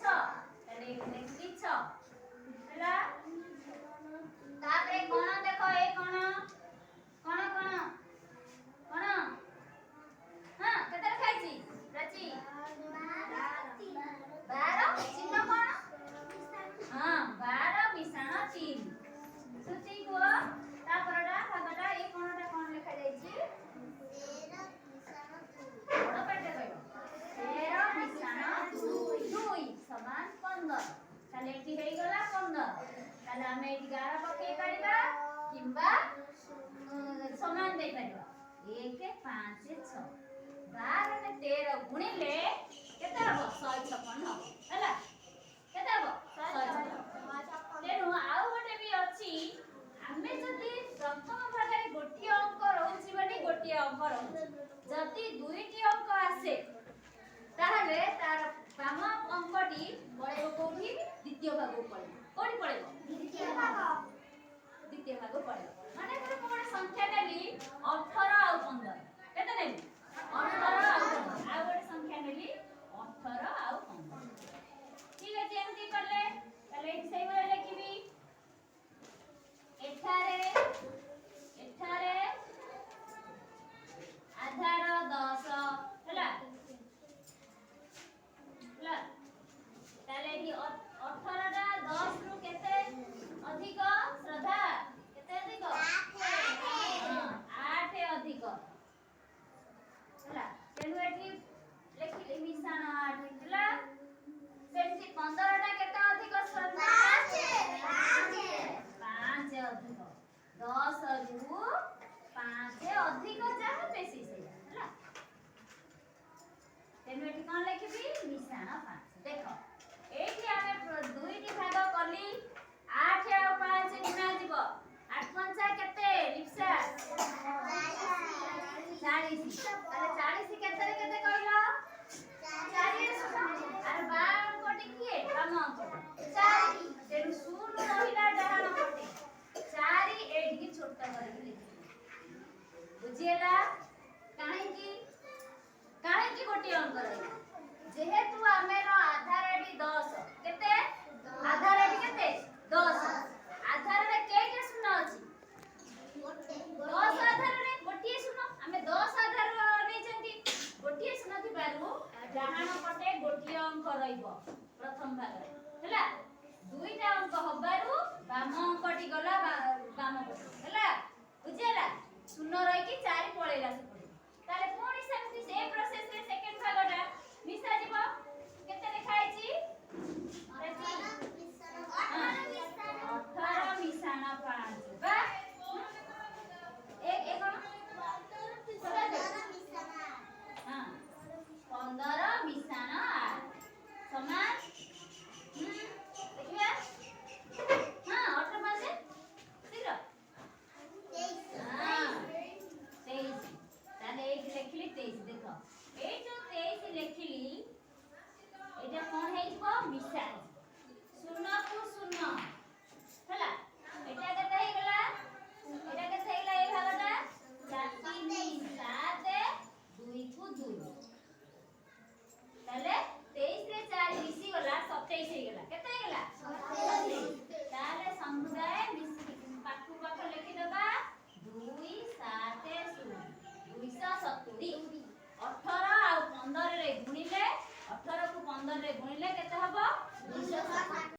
छ ताले एक लेखि छ हला तापरे कोण देखो ए कोण कोण कोण कोण हां केते खाइछि प्राची 12 चिन्ह कोण हां 12 मिश्रण 3 सुची को तापरडा भागटा ए कोणटा कोण लेखा जाइछि 13 मिश्रण 2 13 मिश्रण 2 समान 15 ताले एठी हेई गला 15 ताले हमें एठी 11 पके परिबा किंबा समान दे परिबा 1 5 6 12 ने 13 गुणिले केते हबो 156 हबो हैला केते हबो 156 तेनु आउ गोटे भी अछि हमें जदी प्रथम भागरे गोटी अंक रहउछि बनी गोटी अंक रहउछि जदी दुईटी अंक आसे ताहले तार बाम अंकटी पळेबो कोठी द्वितीय भाग पळेबो कोठी पळेबो द्वितीय भाग पळेबो